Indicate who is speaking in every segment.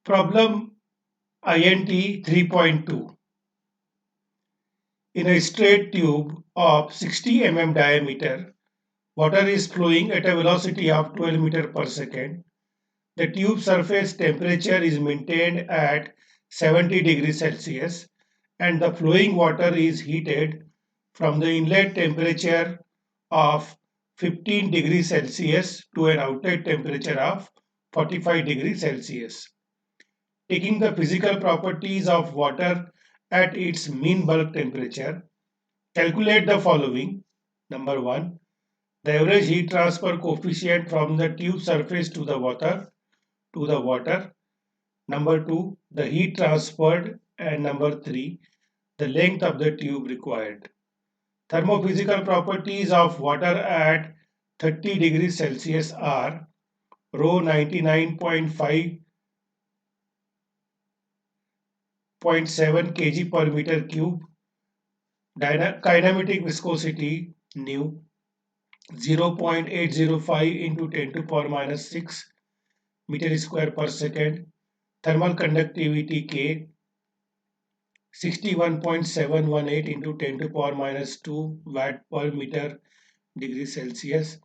Speaker 1: Problem INT 3.2. In a straight tube of 60 mm diameter, water is flowing at a velocity of 12 meter per second. The tube surface temperature is maintained at 70 degrees Celsius and the flowing water is heated from the inlet temperature of 15 degrees Celsius to an outlet temperature of 45 degrees Celsius. Taking the physical properties of water at its mean bulk temperature, calculate the following. Number 1. The average heat transfer coefficient from the tube surface to the water. Number 2. The heat transferred. And number 3. The length of the tube required. Thermophysical properties of water at 30 degrees Celsius are rho 99.5 0.7 kg per meter cube, kinematic viscosity nu 0.805 into 10 to power minus 6 meter square per second, thermal conductivity K 61.718 into 10 to power minus 2 watt per meter degree Celsius,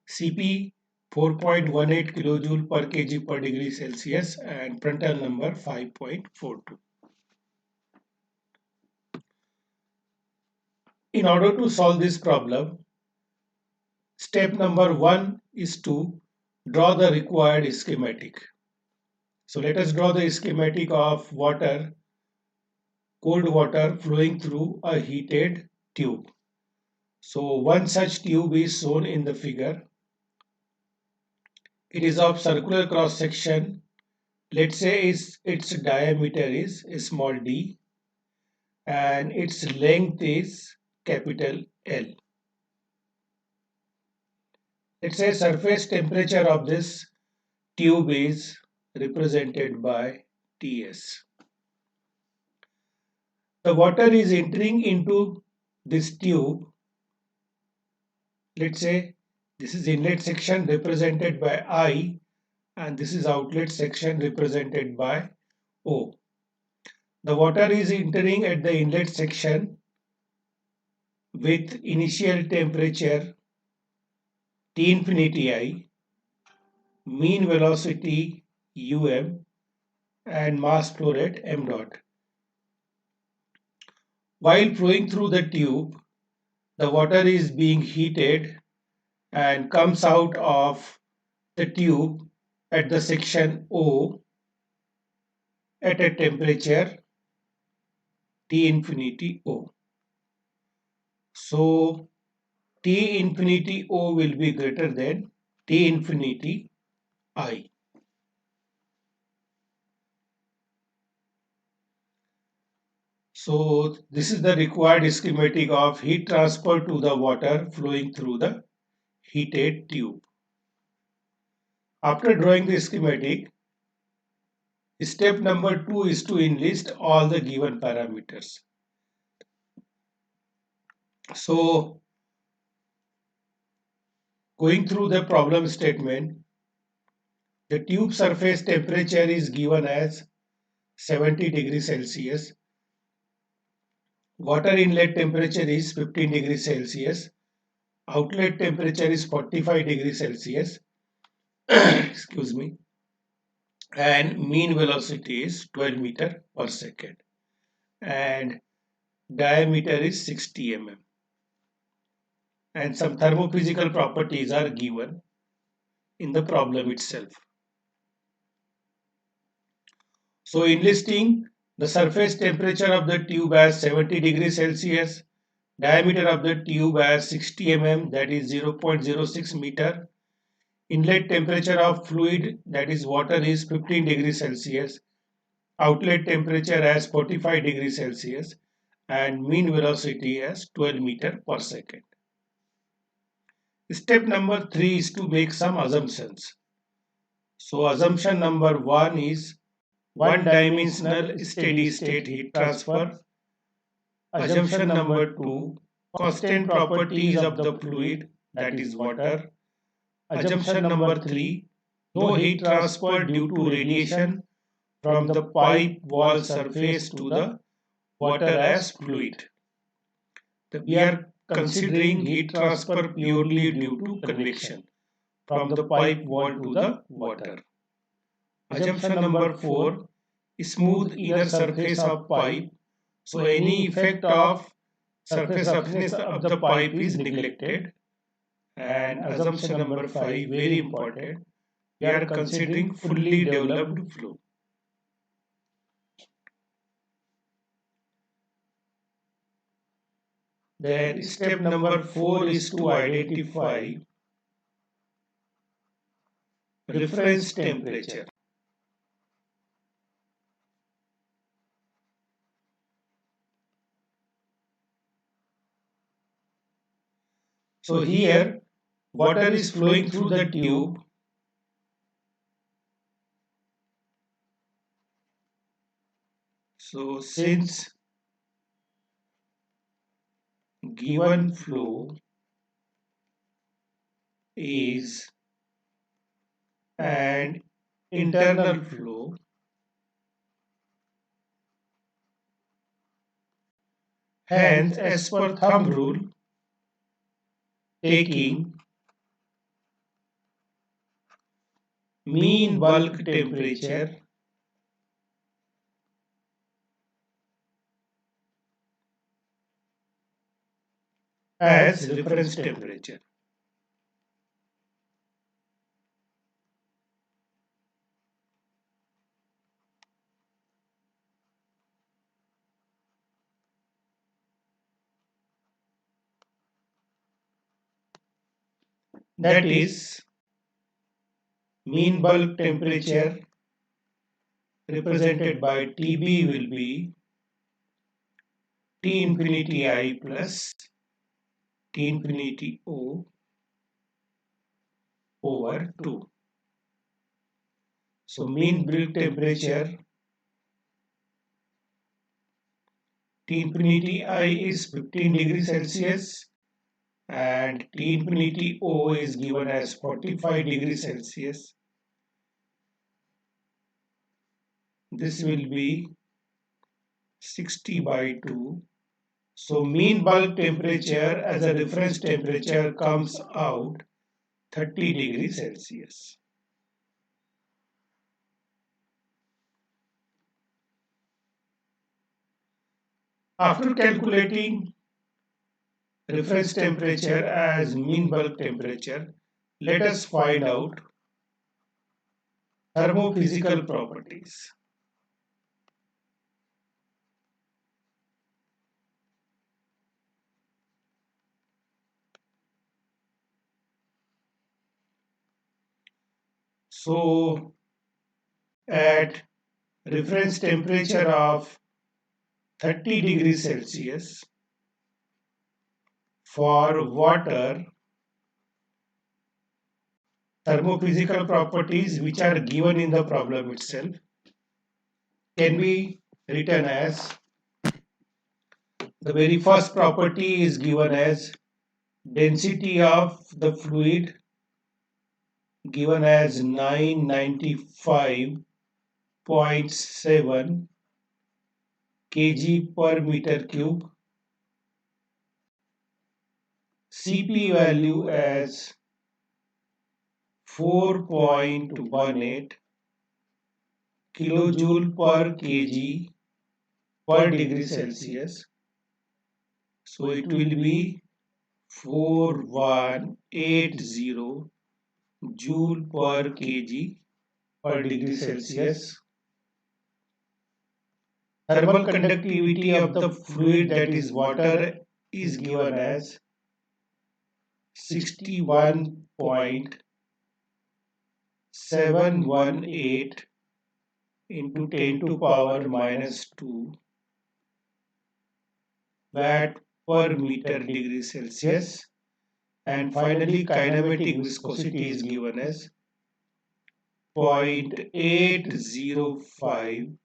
Speaker 1: Cp 4.18 kilojoule per kg per degree Celsius, and Prandtl number 5.42. In order to solve this problem, step number 1 is to draw the required schematic. So let us draw the schematic of cold water flowing through a heated tube. So one such tube is shown in the figure. It is of circular cross section. Let's say its diameter is small d and its length is capital L. Let's say surface temperature of this tube is represented by Ts. The water is entering into this tube. Let's say this is inlet section represented by I and this is outlet section represented by O. The water is entering at the inlet section with initial temperature T infinity I, mean velocity um, and mass flow rate m dot. While flowing through the tube, the water is being heated and comes out of the tube at the section O at a temperature T infinity O. So T infinity O will be greater than T infinity I. So this is the required schematic of heat transfer to the water flowing through the heated tube. After drawing the schematic, step number 2 is to enlist all the given parameters. So going through the problem statement, the tube surface temperature is given as 70 degrees Celsius. Water inlet temperature is 15 degrees Celsius. Outlet temperature is 45 degrees Celsius. Excuse me. And mean velocity is 12 meter per second. And diameter is 60 mm. And some thermophysical properties are given in the problem itself. So enlisting the surface temperature of the tube as 70 degrees Celsius, diameter of the tube as 60 mm, that is 0.06 meter, inlet temperature of fluid, that is water, is 15 degrees Celsius, outlet temperature as 45 degrees Celsius, and mean velocity as 12 meter per second. Step number 3 is to make some assumptions. So assumption number 1 is one-dimensional steady-state heat transfer. Assumption number 2, constant properties of the fluid, that is water. Assumption number 3, no heat transfer due to radiation from the pipe wall surface to the water as fluid. We are considering heat transfer purely due to convection from the pipe wall to the water. Assumption number 4, smooth inner surface of pipe. So any effect of surface roughness of the pipe is neglected. And assumption number 5, very important, we are considering fully developed flow. Then step number 4 is to identify reference temperature. So here water is flowing through the tube. So since given flow is an internal flow, hence as per thumb rule, taking mean bulk temperature as reference temperature. That is, mean bulk temperature represented by TB will be T infinity I plus T infinity O over 2. So mean bulk temperature T infinity I is 15 degrees Celsius and T infinity O is given as 45 degrees Celsius. This will be 60 by 2. So mean bulk temperature as a reference temperature comes out 30 degrees Celsius. After calculating reference temperature as mean bulk temperature, let us find out thermophysical properties. So at reference temperature of 30 degrees Celsius for water, thermophysical properties which are given in the problem itself can be written as, the very first property is given as density of the fluid given as 995.7 kg per meter cube, Cp value as 4.18 kilojoule per kg per degree Celsius. So it will be 4180 joule per kg per degree Celsius. Thermal conductivity of the fluid, that is water, is given as 61.718 into 10 to power minus 2 watt per meter degree Celsius. And finally, kinematic viscosity is given as 0.805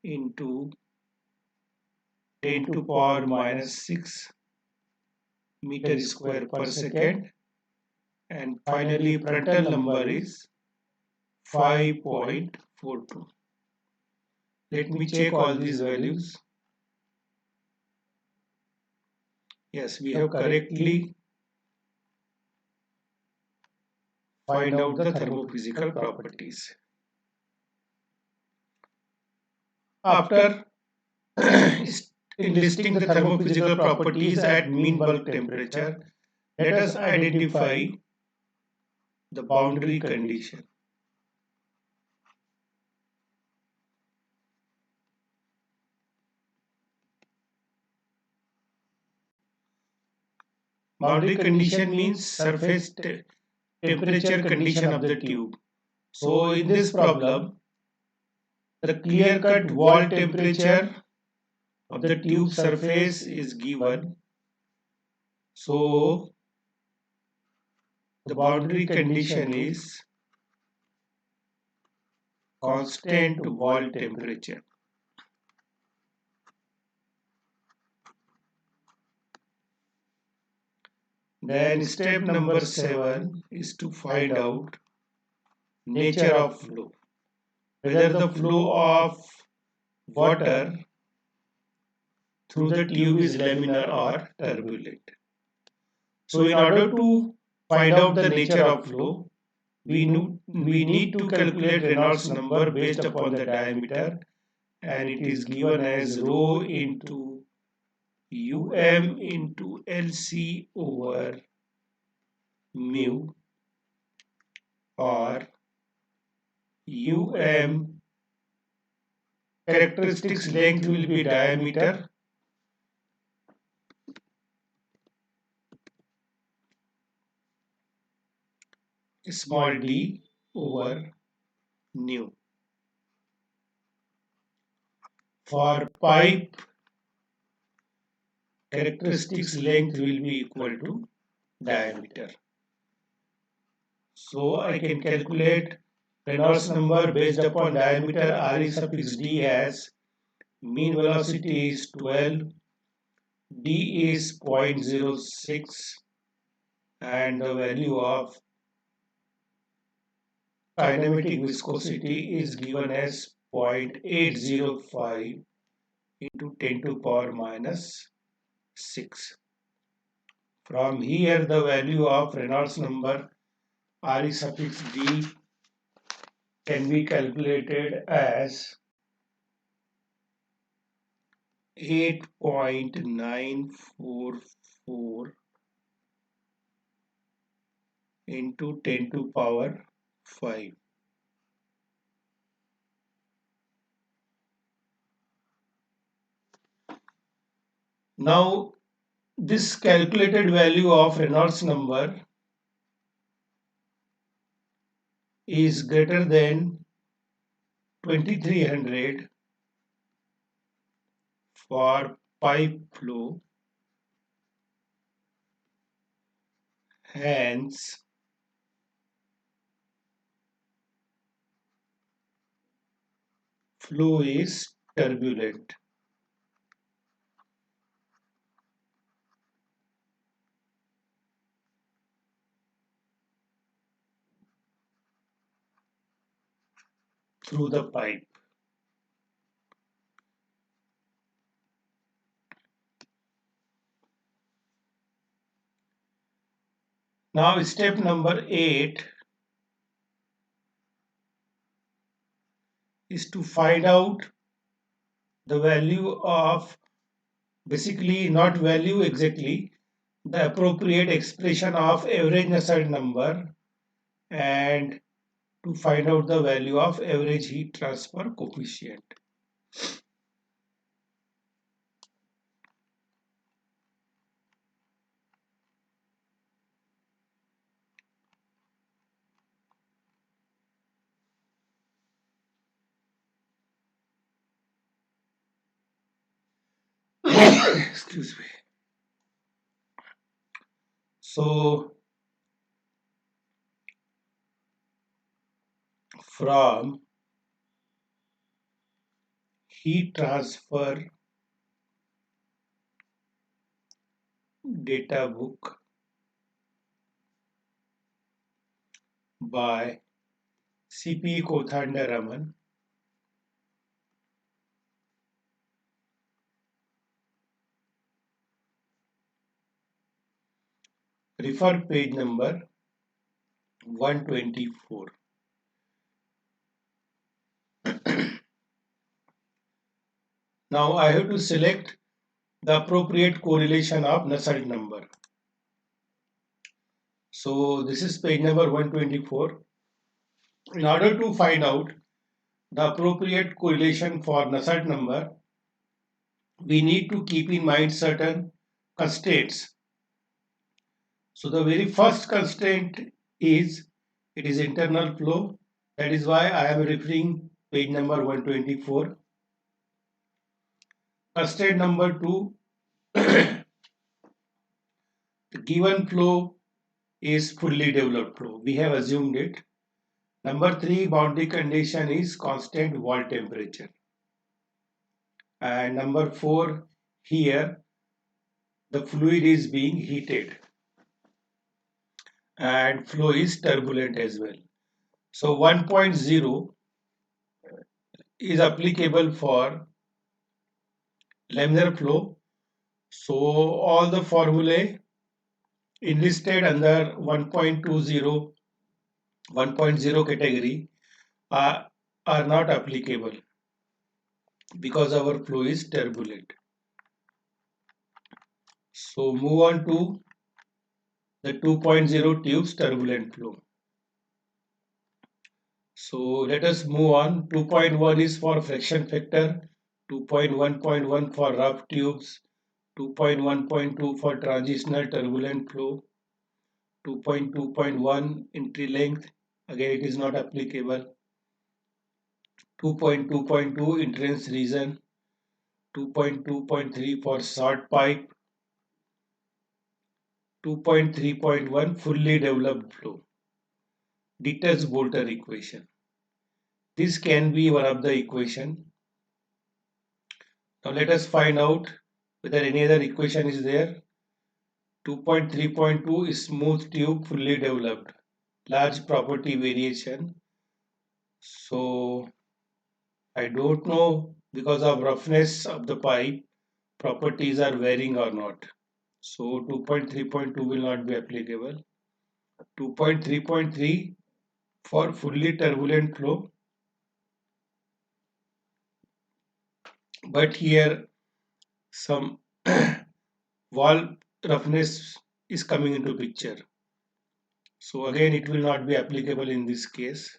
Speaker 1: into 10 to power minus 6 meter square per second. And finally, Prandtl number is 5.42. Let me check all these values. Yes, we have correctly find out the thermophysical properties. After enlisting the thermophysical properties at mean bulk temperature, let us identify the boundary condition. Boundary condition means surface temperature condition of the tube. So in this problem, the clear-cut wall temperature of the tube surface is given. So the boundary condition is constant wall temperature. Then step number 7 is to find out nature of flow. Whether the flow of water through the tube is laminar or turbulent. So in order to find out the nature of flow, we need to calculate Reynolds number based upon the diameter, and it is given as rho into um into LC over mu, or um characteristics length will be diameter small d over nu. For pipe, characteristics length will be equal to diameter. So I can calculate Reynolds number based upon diameter Re suffix d as mean velocity is 12, d is 0.06, and the value of kinematic viscosity is given as 0.805 into 10 to power minus 6. From here, the value of Reynolds number Re suffix d can be calculated as 8.944 into 10 to power 5. Now, this calculated value of Reynolds number is greater than 2300 for pipe flow. Hence, flow is turbulent. Through the pipe. Now step number 8 is to find out the value of, basically not value exactly, the appropriate expression of average Nusselt number, and to find out the value of average heat transfer coefficient. Excuse me. So from heat transfer data book by C.P. Kothandaraman, Refer page number 124. Now I have to select the appropriate correlation of Nusselt number. So this is page number 124. In order to find out the appropriate correlation for Nusselt number, we need to keep in mind certain constraints. So the very first constraint is it is internal flow. That is why I am referring page number 124. Constraint number 2, the given flow is fully developed flow. We have assumed it. Number 3, boundary condition is constant wall temperature. And number 4, here the fluid is being heated and flow is turbulent as well. So 1.0 is applicable for laminar flow. So all the formulae enlisted under 1.20, 1.0 category are not applicable because our flow is turbulent. So move on to the 2.0 tubes turbulent flow. So let us move on. 2.1 is for friction factor, 2.1.1 for rough tubes, 2.1.2 for transitional turbulent flow, 2.2.1 entry length, again it is not applicable, 2.2.2 entrance region, 2.2.3 for short pipe, 2.3.1 fully developed flow. Ditters-Boelter equation. This can be one of the equation. Now let us find out whether any other equation is there. 2.3.2 is smooth tube fully developed, large property variation. So I don't know because of roughness of the pipe properties are varying or not. So 2.3.2 will not be applicable. 2.3.3 for fully turbulent flow. But here some wall roughness is coming into picture. So again it will not be applicable in this case.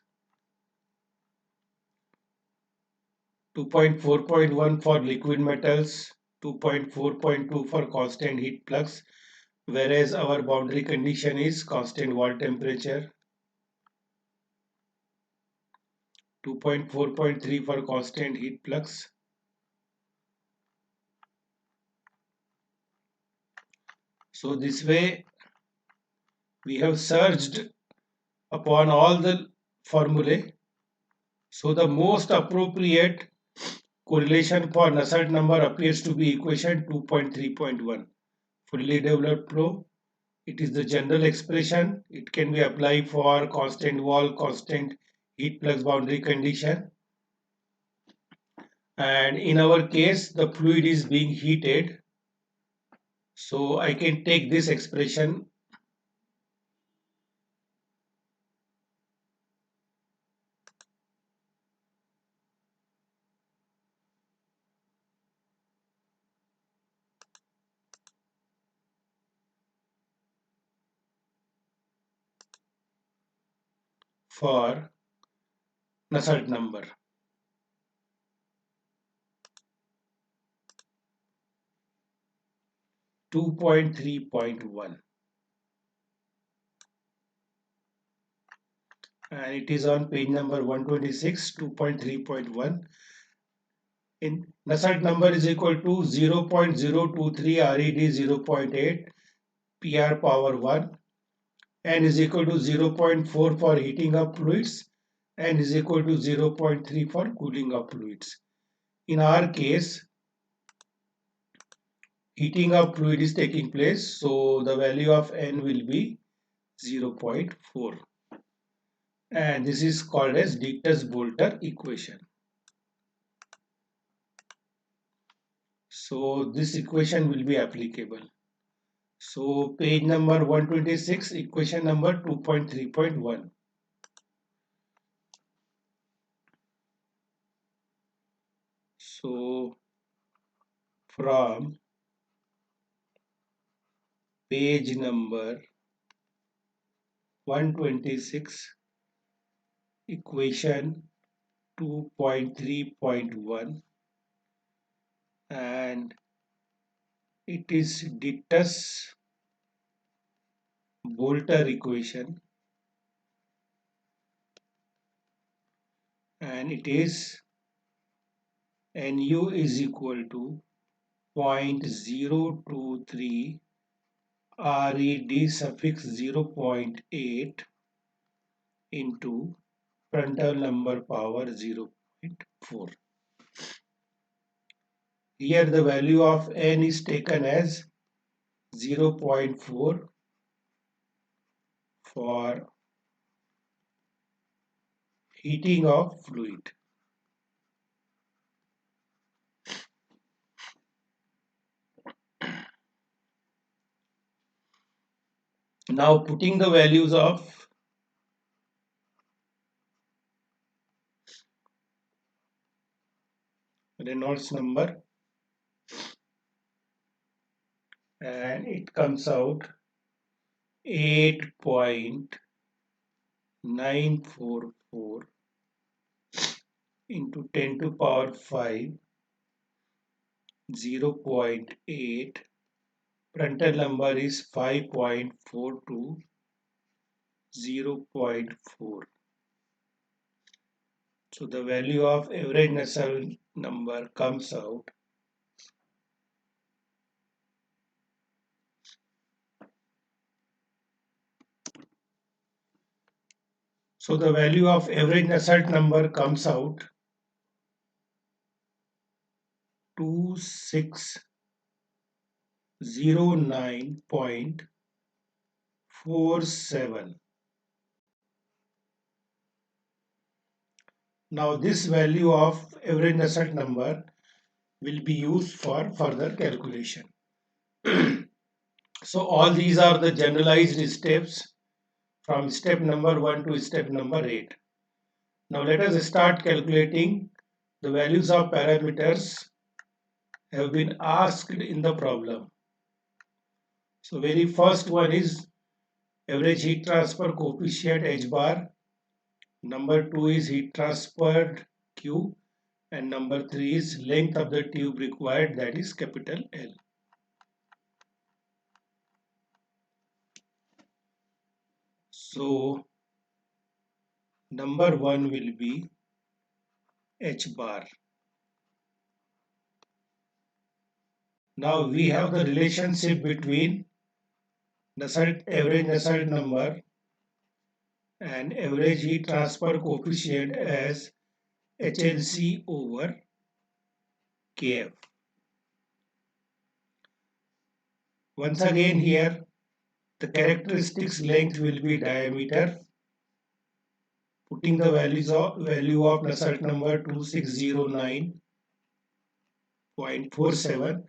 Speaker 1: 2.4.1 for liquid metals, 2.4.2 for constant heat flux, whereas our boundary condition is constant wall temperature. 2.4.3 for constant heat flux. So this way we have searched upon all the formulae. So the most appropriate correlation for Nusselt number appears to be equation 2.3.1. Fully developed flow. It is the general expression. It can be applied for constant wall, constant heat flux boundary condition. And in our case, the fluid is being heated. So I can take this expression for Nusselt number. Two point 3.1, and it is on page number 126. 2.3.1 in Nusselt number is equal to 0.023 RED 0.8 PR power 1 and is equal to 0.4 for heating up fluids and is equal to 0.3 for cooling up fluids. In our case, heating up fluid is taking place, so the value of N will be 0.4, and this is called as Ditters-Boelter equation. So this equation will be applicable. So page number 126, equation number 2.3.1. So from page number 126, equation 2.3.1, and it is Dittus Boelter equation, and it is Nu is equal to 0.023 Red suffix 0.8 into Prandtl number power 0.4. Here the value of N is taken as 0.4 for heating of fluid. Now putting the values of Reynolds number, and it comes out 8.944 into 10 to power 5, 0.8. Prandtl number is 5.42, 0.4. So the value of average Nusselt number comes out So the value of average Nusselt number comes out 2609.47. Now this value of average Nusselt number will be used for further calculation. So all these are the generalized steps from step number 1 to step number 8. Now let us start calculating the values of parameters have been asked in the problem. So very first one is average heat transfer coefficient H bar. Number 2 is heat transferred Q, and number 3 is length of the tube required, that is capital L. So number 1 will be H bar. Now we have the relationship between average Nusselt number and average heat transfer coefficient as HLC over KF. Once again here the characteristics length will be diameter. Putting the value of Nusselt number 2609.47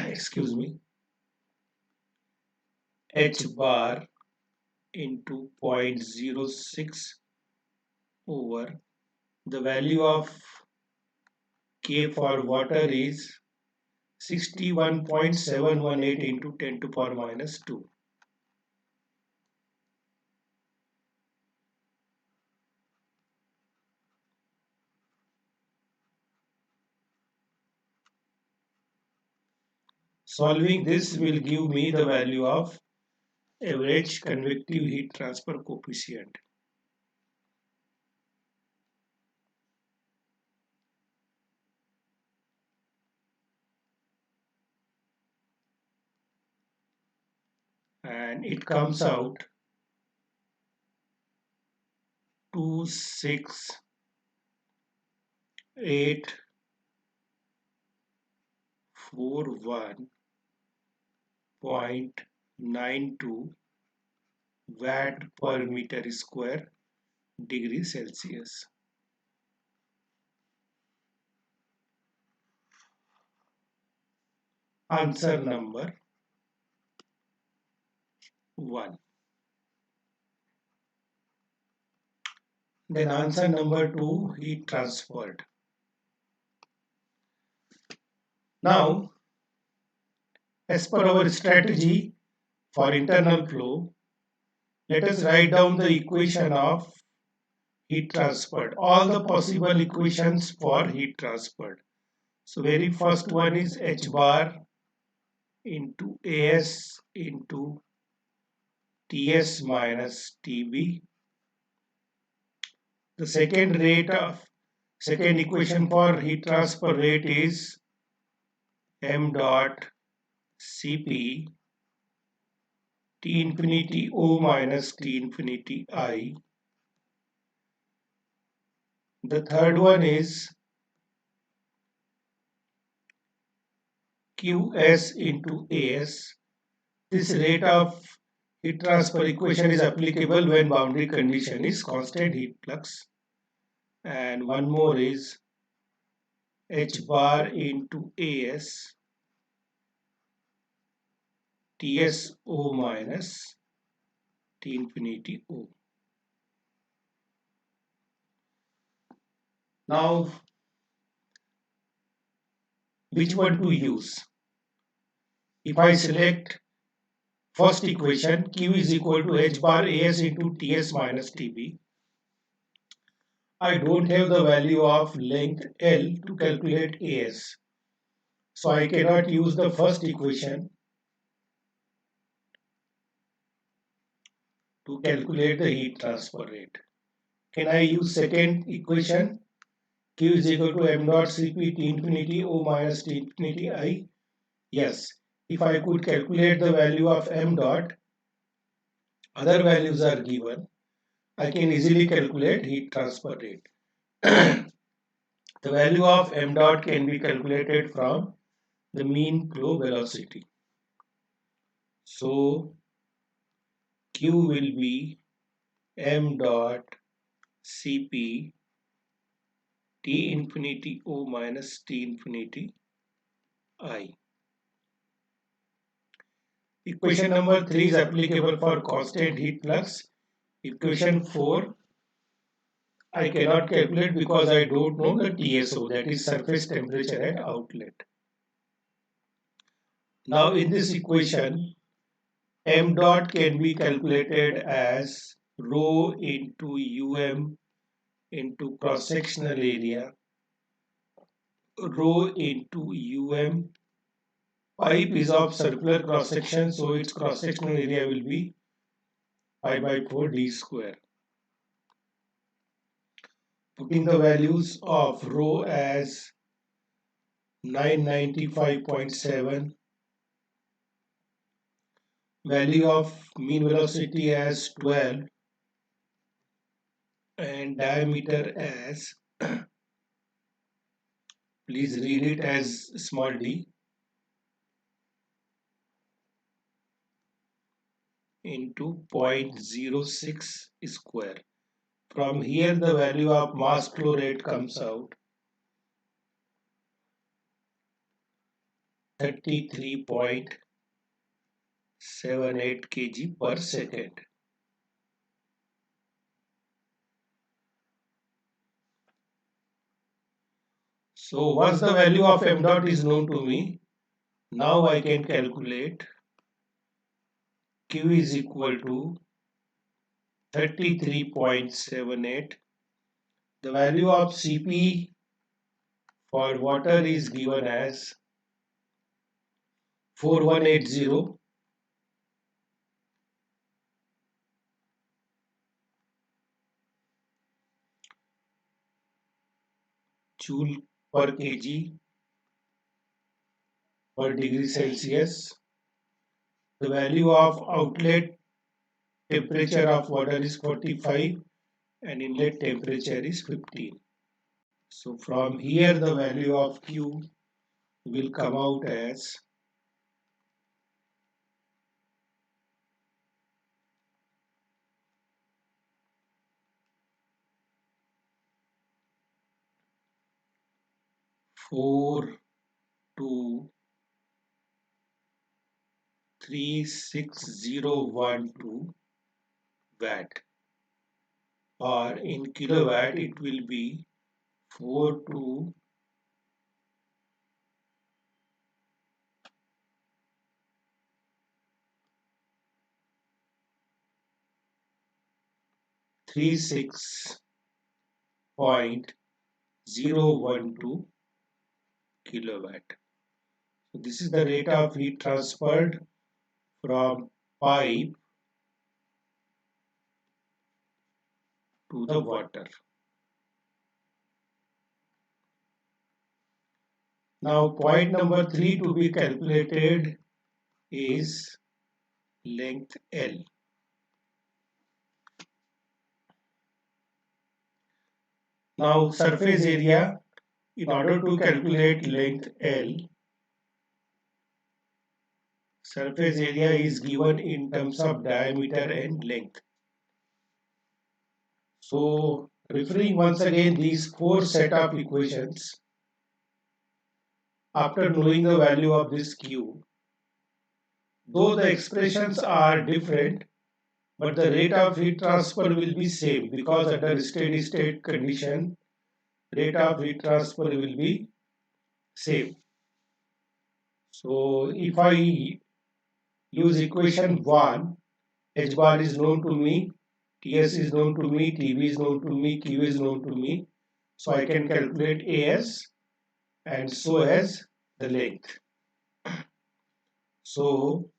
Speaker 1: excuse me, H bar into 0.06 over the value of K for water is 61.718 into 10 to power minus 2. Solving this will give me the value of average convective heat transfer coefficient. And it comes out 26841.92 watt per meter square degree Celsius. Answer number 1. Then answer number 2, heat transferred. Now, as per our strategy for internal flow, let us write down the equation of heat transferred, all the possible equations for heat transferred. So very first one is H bar into AS into TS minus TB. The second equation for heat transfer rate is m dot Cp T infinity O minus T infinity I. The third one is Qs into As. This rate of heat transfer equation is applicable when boundary condition is constant heat flux. And one more is H bar into As TSO minus T infinity O. Now, which one to use? If I select first equation, Q is equal to H bar As into Ts minus Tb, I don't have the value of length L to calculate As. So I cannot use the first equation to calculate the heat transfer rate. Can I use second equation? Q is equal to m dot Cp T infinity O minus T infinity I. Yes, if I could calculate the value of m dot, other values are given, I can easily calculate heat transfer rate. The value of m dot can be calculated from the mean flow velocity. So Q will be m dot Cp T infinity O minus T infinity I. Equation number 3 is applicable for constant heat flux. Equation 4 I cannot calculate because I don't know the TSO, that is surface temperature at outlet. Now in this equation, m dot can be calculated as rho into um into cross-sectional area, rho into pipe is of circular cross-section, so its cross-sectional area will be pi by 4 d square. Putting the values of rho as 995.7, value of mean velocity as 12, and diameter as, please read it as small d, into 0.06 square. From here the value of mass flow rate comes out 33.78 kg per second. So once the value of m dot is known to me, now I can calculate Q is equal to 33.78. The value of Cp for water is given as 4180 joule per kg per degree Celsius. The value of outlet temperature of water is 45 and inlet temperature is 15. So from here the value of Q will come out as 4 2 36012 watt, or in kilowatt it will be 42 36.012 kilowatt. So this is the rate of heat transferred from pipe to the water. Now point number 3 to be calculated is length L. Now surface area, in order to calculate length L, surface area is given in terms of diameter and length. So referring once again these four set of equations, after knowing the value of this Q, though the expressions are different, but the rate of heat transfer will be same, because under steady state condition, rate of heat transfer will be same. So if I use equation 1, H bar is known to me, Ts is known to me, Tb is known to me, Q is known to me. So I can calculate As and so as the length. So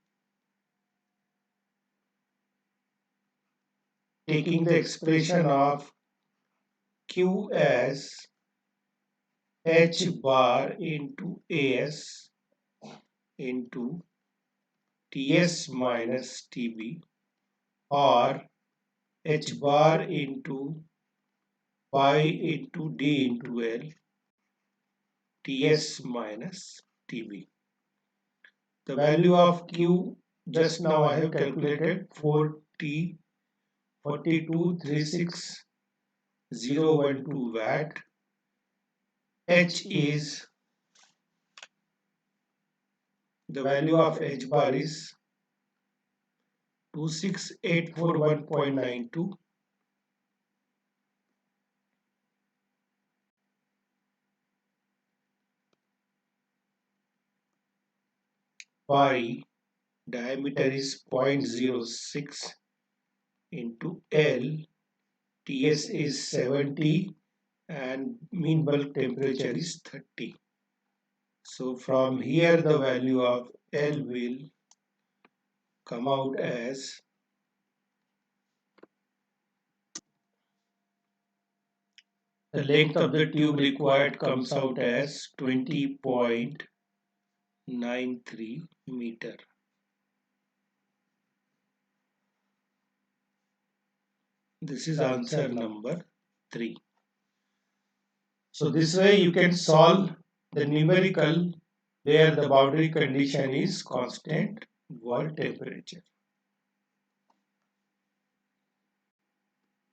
Speaker 1: taking the expression of Q as H bar into As into Ts minus Tb, or H bar into pi into D into L, Ts minus Tb. The value of Q just now I have calculated 42,36012 watt. H is, the value of H bar is 26841.92 pi, diameter is 0.06 into L, Ts is 70 and mean bulk temperature is 30. So from here the value of L will come out as the length of the tube required comes out as 20.93 meter. This is answer number 3. So this way you can solve the numerical where the boundary condition is constant wall temperature.